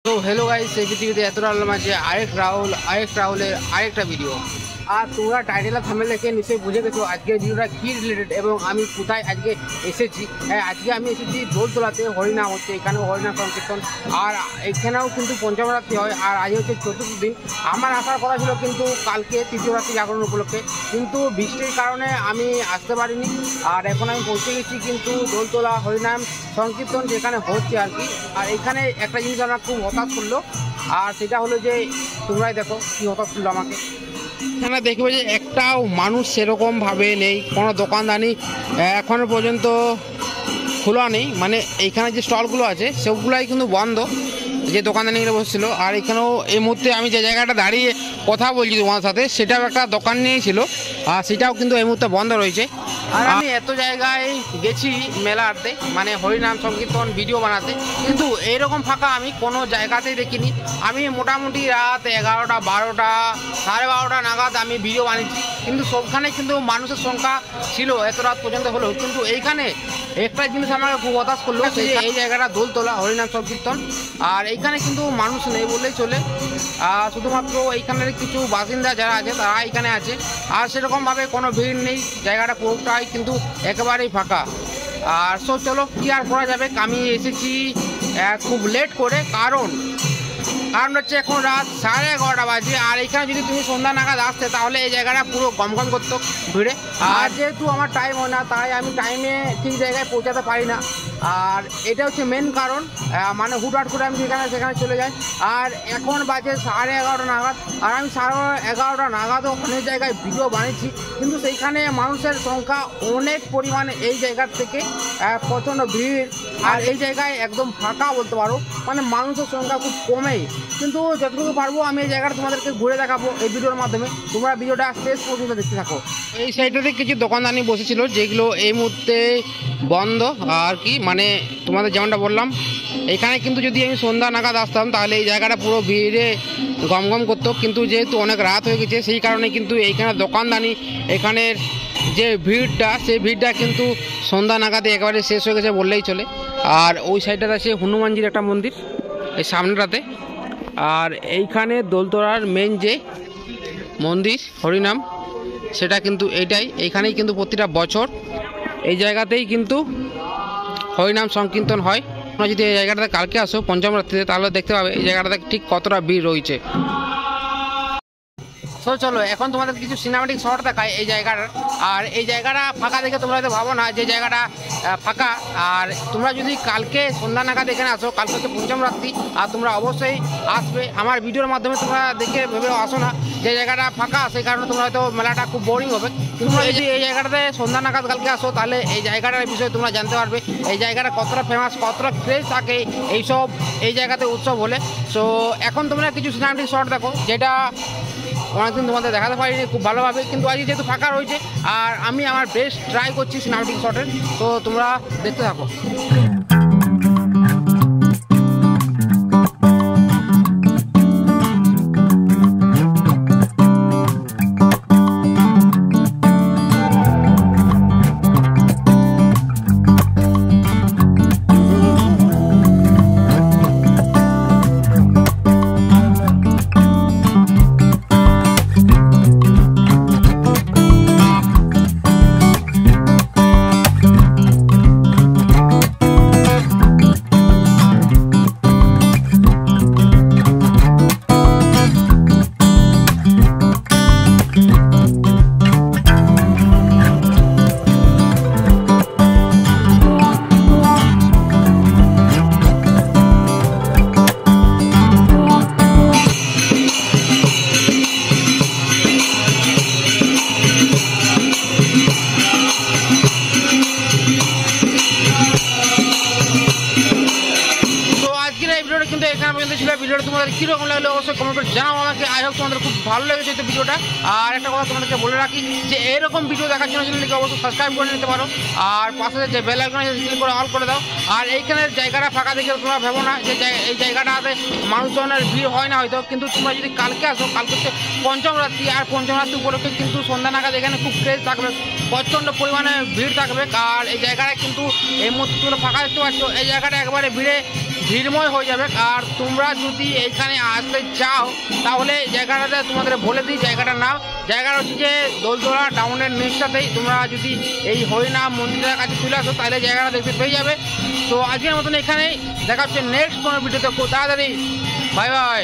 তো hello guys, এই পৃথিবীতে এত রাহুল আছে রাহুলের আরেকটা ভিডিও। আর তোমরা টাইটেল আর থাম্বনেল দেখে নিশ্চয়ই বুঝে গেছো আজকের ভিডিওটা কী রিলেটেড এবং আমি কোথায় আজকে এসেছি। হ্যাঁ, আজকে আমি এসেছি দোলতলাতে হরিনাম হচ্ছে, এখানেও হরিনাম সংকীর্তন, আর এখানেও কিন্তু পঞ্চম রাত্রি হয়। আর আজ হচ্ছে চতুর্থ দিন। আমার আসার কথা ছিল কিন্তু কালকে তৃতীয় রাত্রি জাগরণ উপলক্ষে, কিন্তু বৃষ্টির কারণে আমি আসতে পারিনি। আর এখন আমি পৌঁছে গেছি কিন্তু দোলতলা হরিনাম সংকীর্তন যেখানে হচ্ছে আর কি। আর এখানে একটা জিনিস আমার খুব হতাশ করলো, আর সেটা হলো যে তোমরাই দেখো কী হতাশ করলো আমাকে। এখানে দেখবে যে একটাও মানুষ সেরকমভাবে নেই, কোনো দোকানদানি এখনও পর্যন্ত খোলা নেই। মানে এইখানে যে স্টলগুলো আছে সবগুলাই কিন্তু বন্ধ, যে দোকানদানিগুলো বসছিল। আর এখানেও এই মুহূর্তে আমি যে জায়গাটা দাঁড়িয়ে কথা বলছি তোমার সাথে, সেটাও একটা দোকান নিয়েই ছিল, আর সেটাও কিন্তু এই মুহূর্তে বন্ধ রয়েছে। আর আমি এত জায়গায় গেছি মেলাতে, মানে হরিনাম সংকীর্তন ভিডিও বানাতে, কিন্তু এইরকম ফাঁকা আমি কোনো জায়গাতেই দেখিনি। আমি মোটামুটি রাত 11টা 12টা 12:30 নাগাদ আমি ভিডিও বানিয়েছি, কিন্তু সবখানে কিন্তু মানুষের সংখ্যা ছিল এত রাত পর্যন্ত হলেও। কিন্তু এইখানে একটা জিনিস আমাকে খুব হতাশ করলো, যে এই জায়গাটা দোলতলা হরিনাম সংকীর্তন, আর এইখানে কিন্তু মানুষ নেই বললেই চলে। শুধুমাত্র এইখানের কিছু বাসিন্দা যারা আছে তারা এইখানে আছে, আর সেরকমভাবে কোনো ভিড় নেই। জায়গাটা পুরোটাই কিন্তু একেবারেই ফাঁকা। আর চলো কি আর করা যাবে, আমি এসেছি খুব লেট করে, কারণ হচ্ছে এখন রাত 11:30 বাজে। আর এখানে যদি তুমি সন্ধ্যা নাগাদ আসতে তাহলে এই জায়গাটা পুরো গমগম করতো ভিড়ে। আর যেহেতু আমার টাইম হয় না, তাই আমি টাইমে ঠিক জায়গায় পৌঁছাতে পারি না। আর এটা হচ্ছে মেন কারণ, মানে হুটহাট করে আমি সেখানে চলে যাই। আর এখন বাজে 11:30 নাগাদ, আর আমি 11:30 নাগাদও অনেক জায়গায় ভিডিও বানিয়েছি, কিন্তু সেইখানে মানুষের সংখ্যা অনেক পরিমাণে এই জায়গার থেকে প্রচণ্ড ভিড়। আর এই জায়গায় একদম ফাঁকা বলতে পারো, মানে মানুষের সংখ্যা খুব কমেই। কিন্তু যতটুকু পারবো আমি এই জায়গাটা তোমাদেরকে ঘুরে দেখাবো এই ভিডিওর মাধ্যমে। তোমরা ভিডিওটা শেষ পর্যন্ত দেখতে থাকো। এই সাইডটাতে কিছু দোকানদানি বসেছিল, যেগুলো এই মুহূর্তে বন্ধ আর কি। মানে তোমাদের যেমনটা বললাম, এখানে কিন্তু যদি আমি সন্ধ্যা নাগাদ আসতাম তাহলে এই জায়গাটা পুরো ভিড়ে গমগম করতো, কিন্তু যেহেতু অনেক রাত হয়ে গেছে সেই কারণে কিন্তু এইখানে দোকানদানি, এখানের যে ভিড়টা, সেই ভিড়টা কিন্তু সন্ধ্যা নাগাদে একেবারে শেষ হয়ে গেছে বললেই চলে। আর ওই সাইডটাতে আছে হনুমানজির একটা মন্দির এই সামনেটাতে। আর এইখানে দোলতলার মেন যে মন্দির হরিনাম, সেটা কিন্তু এইখানেই কিন্তু প্রতিটা বছর এই জায়গাতেই কিন্তু হরিনাম সংকীর্তন হয়। তোমরা যদি এই জায়গাটাতে কালকে আসো পঞ্চম রাত্রিতে, তাহলে দেখতে পাবে এই জায়গাটাতে ঠিক কতটা ভিড় রয়েছে। তো চলো এখন তোমাদের কিছু সিনেমাটিক শট দেখায় এই জায়গাটার। আর এই জায়গাটা ফাঁকা দেখে তোমরা হয়তো ভাবো না যে জায়গাটা ফাঁকা। আর তোমরা যদি কালকে সন্ধ্যা নাগাদ এখানে আসো, কালকে হচ্ছে পঞ্চম রাত্রি, আর তোমরা অবশ্যই আসবে। আমার ভিডিওর মাধ্যমে তোমরা দেখে ভেবেও আসো না যে জায়গাটা ফাঁকা, সেই কারণে তোমরা হয়তো মেলাটা খুব বোরিং হবে। কিন্তু এই জায়গাটাতে সন্ধ্যা নাগাদ কালকে আসো, তাহলে এই জায়গাটার বিষয়ে তোমরা জানতে পারবে এই জায়গাটা কতটা ফেমাস, কতটা ক্রেজ থাকে এইসব এই জায়গাতে উৎসব হলে। সো এখন তোমরা কিছু সিনেমাটিক শট দেখো, যেটা অনেকদিন তোমাদের দেখাতে পারিনি খুব ভালোভাবে, কিন্তু আজকে যেহেতু ফাঁকা রয়েছে আর আমি আমার বেস্ট ট্রাই করছি সিনেমাটিক শটের। তো তোমরা দেখতে থাকো। কিন্তু এখানে পর্যন্ত ছিল। ভিডিওটা তোমাদের কীরকম লাগলো অবশ্যই কমেন্ট করে জানাও আমাকে। আই হোপ তোমাদের খুব ভালো লেগেছে এই ভিডিওটা। আর একটা কথা তোমাদেরকে বলে রাখি যে এরকম ভিডিও দেখার জন্য চ্যানেলটিকে অবশ্যই সাবস্ক্রাইব করে নিতে পারো, আর পাশে যে বেল আইকন আছে ক্লিক করে অল করে দাও। আর এইখানের জায়গাটা ফাঁকা দেখে তোমরা ভেবো না যে এই জায়গাটাতে মানুষজনের ভিড় হয় না হয়তো, কিন্তু তোমরা যদি কালকে আসো, কালকে হচ্ছে পঞ্চম রাত্রি, আর পঞ্চম রাত্রি উপলক্ষে কিন্তু সন্ধ্যা নাগাদ এখানে খুব ক্রেজ থাকবে, প্রচণ্ড পরিমাণে ভিড় থাকবে। আর এই জায়গাটা কিন্তু এই মুহূর্তে তোমরা ফাঁকা দেখতে পাচ্ছ, এই জায়গাটা একবারে ভিড়ময় হয়ে যাবে। আর তোমরা যদি এইখানে আসতে চাও তাহলে জায়গাটাতে তোমাদের বলে দিই জায়গাটার নাম। জায়গাটা হচ্ছে যে দোলতলা টাউনের নিচটাতেই। তোমরা যদি এই হরিনাম মন্দিরের কাছে চলে আসো তাহলে জায়গাটা দেখতে পেয়ে যাবে। তো আজকের মতন এখানেই দেখা হচ্ছে নেক্সট কোনো ভিডিওতে, খুব তাড়াতাড়ি। Bye bye.